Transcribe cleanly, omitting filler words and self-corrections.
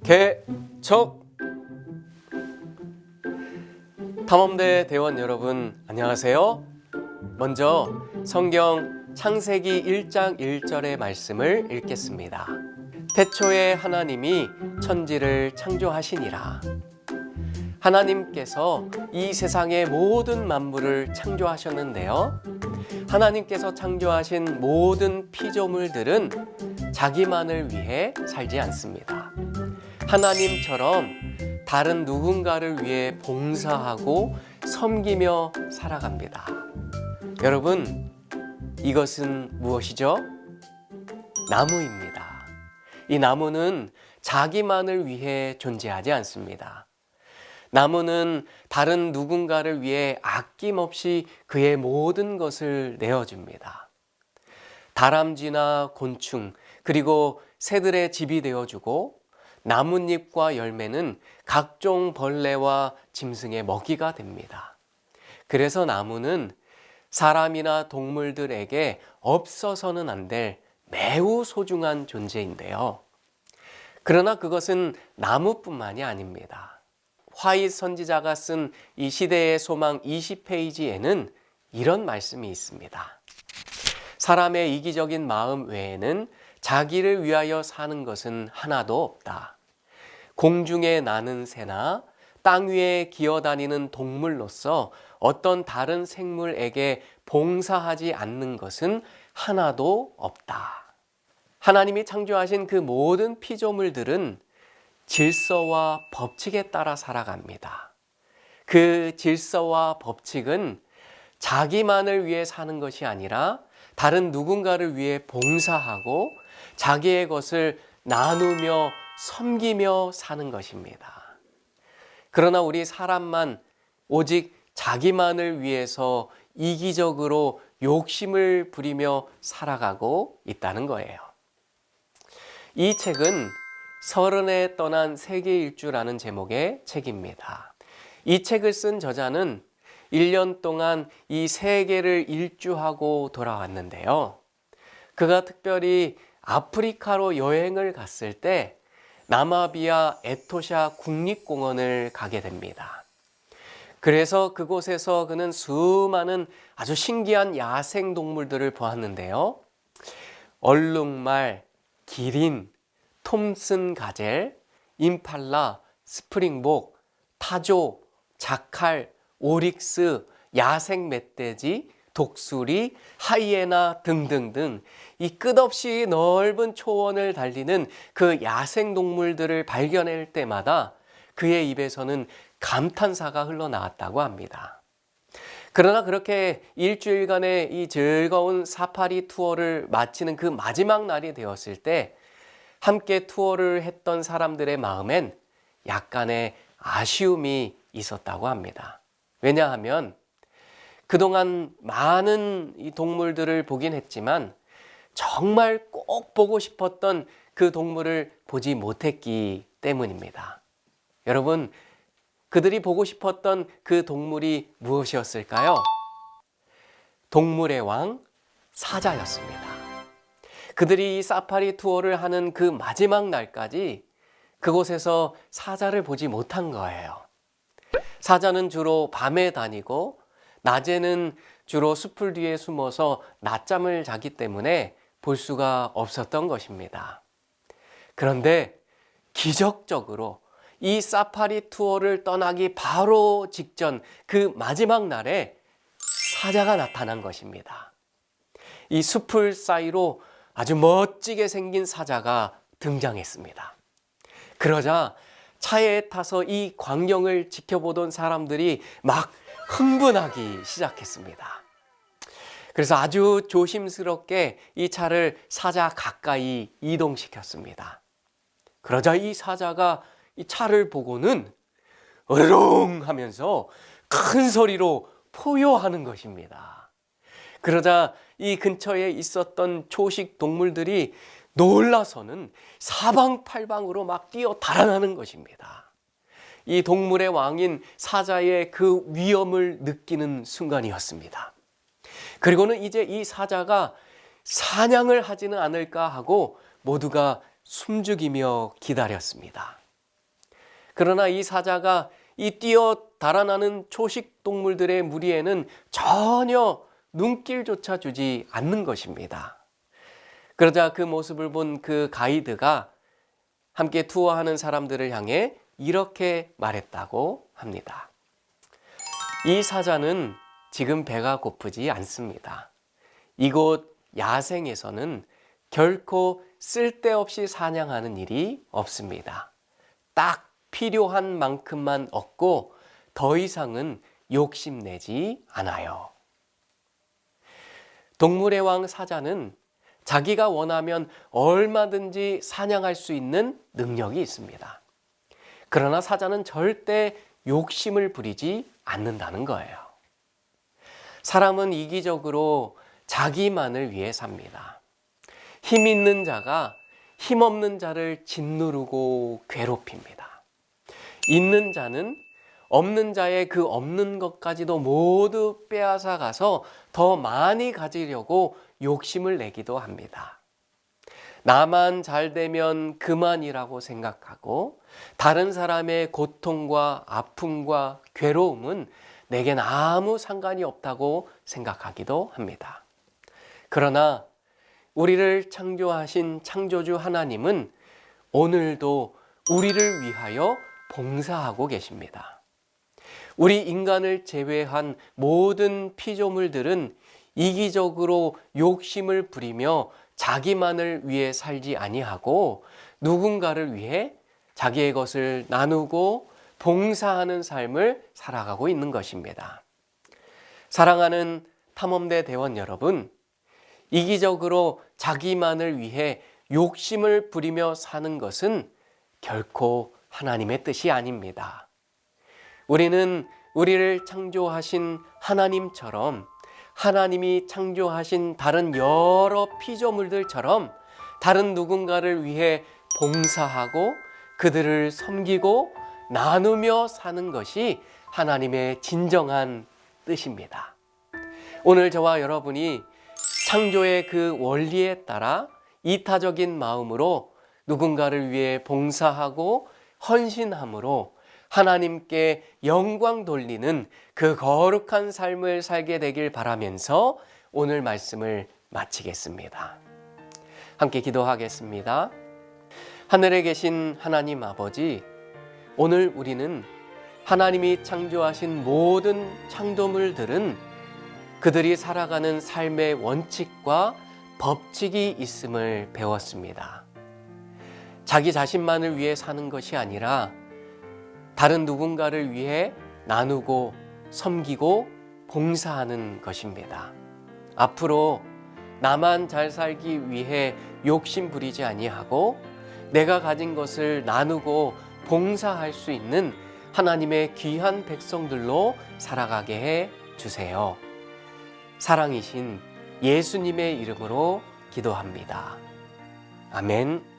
개척 탐험대 대원 여러분 안녕하세요. 먼저 성경 창세기 1장 1절의 말씀을 읽겠습니다. 태초에 하나님이 천지를 창조하시니라. 하나님께서 이 세상의 모든 만물을 창조하셨는데요. 하나님께서 창조하신 모든 피조물들은 자기만을 위해 살지 않습니다. 하나님처럼 다른 누군가를 위해 봉사하고 섬기며 살아갑니다. 여러분, 이것은 무엇이죠? 나무입니다. 이 나무는 자기만을 위해 존재하지 않습니다. 나무는 다른 누군가를 위해 아낌없이 그의 모든 것을 내어줍니다. 다람쥐나 곤충, 그리고 새들의 집이 되어주고 나뭇잎과 열매는 각종 벌레와 짐승의 먹이가 됩니다. 그래서 나무는 사람이나 동물들에게 없어서는 안 될 매우 소중한 존재인데요. 그러나 그것은 나무뿐만이 아닙니다. 화이트 선지자가 쓴 이 시대의 소망 20페이지에는 이런 말씀이 있습니다. 사람의 이기적인 마음 외에는 자기를 위하여 사는 것은 하나도 없다. 공중에 나는 새나 땅 위에 기어다니는 동물로서 어떤 다른 생물에게 봉사하지 않는 것은 하나도 없다. 하나님이 창조하신 그 모든 피조물들은 질서와 법칙에 따라 살아갑니다. 그 질서와 법칙은 자기만을 위해 사는 것이 아니라 다른 누군가를 위해 봉사하고 자기의 것을 나누며 섬기며 사는 것입니다. 그러나 우리 사람만 오직 자기만을 위해서 이기적으로 욕심을 부리며 살아가고 있다는 거예요. 이 책은 서른에 떠난 세계 일주라는 제목의 책입니다. 이 책을 쓴 저자는 1년 동안 이 세계를 일주하고 돌아왔는데요. 그가 특별히 아프리카로 여행을 갔을 때 나마비아 에토샤 국립공원을 가게 됩니다. 그래서 그곳에서 그는 수많은 아주 신기한 야생 동물들을 보았는데요. 얼룩말, 기린, 톰슨 가젤, 임팔라, 스프링복, 타조, 자칼, 오릭스, 야생 멧돼지, 독수리, 하이에나 등등등 이 끝없이 넓은 초원을 달리는 그 야생동물들을 발견할 때마다 그의 입에서는 감탄사가 흘러나왔다고 합니다. 그러나 그렇게 일주일간의 이 즐거운 사파리 투어를 마치는 그 마지막 날이 되었을 때 함께 투어를 했던 사람들의 마음엔 약간의 아쉬움이 있었다고 합니다. 왜냐하면 그동안 많은 이 동물들을 보긴 했지만 정말 꼭 보고 싶었던 그 동물을 보지 못했기 때문입니다. 여러분, 그들이 보고 싶었던 그 동물이 무엇이었을까요? 동물의 왕, 사자였습니다. 그들이 이 사파리 투어를 하는 그 마지막 날까지 그곳에서 사자를 보지 못한 거예요. 사자는 주로 밤에 다니고 낮에는 주로 숲을 뒤에 숨어서 낮잠을 자기 때문에 볼 수가 없었던 것입니다. 그런데 기적적으로 이 사파리 투어를 떠나기 바로 직전 그 마지막 날에 사자가 나타난 것입니다. 이 숲을 사이로 아주 멋지게 생긴 사자가 등장했습니다. 그러자 차에 타서 이 광경을 지켜보던 사람들이 막 흥분하기 시작했습니다. 그래서 아주 조심스럽게 이 차를 사자 가까이 이동시켰습니다. 그러자 이 사자가 이 차를 보고는 으르렁 하면서 큰 소리로 포효하는 것입니다. 그러자 이 근처에 있었던 초식 동물들이 놀라서는 사방팔방으로 막 뛰어 달아나는 것입니다. 이 동물의 왕인 사자의 그 위엄을 느끼는 순간이었습니다. 그리고는 이제 이 사자가 사냥을 하지는 않을까 하고 모두가 숨죽이며 기다렸습니다. 그러나 이 사자가 이 뛰어 달아나는 초식 동물들의 무리에는 전혀 눈길조차 주지 않는 것입니다. 그러자 그 모습을 본 그 가이드가 함께 투어하는 사람들을 향해 이렇게 말했다고 합니다. 이 사자는 지금 배가 고프지 않습니다. 이곳 야생에서는 결코 쓸데없이 사냥하는 일이 없습니다. 딱 필요한 만큼만 얻고 더 이상은 욕심내지 않아요. 동물의 왕 사자는 자기가 원하면 얼마든지 사냥할 수 있는 능력이 있습니다. 그러나 사자는 절대 욕심을 부리지 않는다는 거예요. 사람은 이기적으로 자기만을 위해 삽니다. 힘 있는 자가 힘없는 자를 짓누르고 괴롭힙니다. 있는 자는 없는 자의 그 없는 것까지도 모두 빼앗아 가서 더 많이 가지려고 욕심을 내기도 합니다. 나만 잘 되면 그만이라고 생각하고 다른 사람의 고통과 아픔과 괴로움은 내겐 아무 상관이 없다고 생각하기도 합니다. 그러나 우리를 창조하신 창조주 하나님은 오늘도 우리를 위하여 봉사하고 계십니다. 우리 인간을 제외한 모든 피조물들은 이기적으로 욕심을 부리며 자기만을 위해 살지 아니하고 누군가를 위해 자기의 것을 나누고 봉사하는 삶을 살아가고 있는 것입니다. 사랑하는 탐험대 대원 여러분, 이기적으로 자기만을 위해 욕심을 부리며 사는 것은 결코 하나님의 뜻이 아닙니다. 우리는 우리를 창조하신 하나님처럼 하나님이 창조하신 다른 여러 피조물들처럼 다른 누군가를 위해 봉사하고 그들을 섬기고 나누며 사는 것이 하나님의 진정한 뜻입니다. 오늘 저와 여러분이 창조의 그 원리에 따라 이타적인 마음으로 누군가를 위해 봉사하고 헌신함으로 하나님께 영광 돌리는 그 거룩한 삶을 살게 되길 바라면서 오늘 말씀을 마치겠습니다. 함께 기도하겠습니다. 하늘에 계신 하나님 아버지, 오늘 우리는 하나님이 창조하신 모든 창조물들은 그들이 살아가는 삶의 원칙과 법칙이 있음을 배웠습니다. 자기 자신만을 위해 사는 것이 아니라 다른 누군가를 위해 나누고 섬기고 봉사하는 것입니다. 앞으로 나만 잘 살기 위해 욕심 부리지 아니하고 내가 가진 것을 나누고 봉사할 수 있는 하나님의 귀한 백성들로 살아가게 해 주세요. 사랑이신 예수님의 이름으로 기도합니다. 아멘.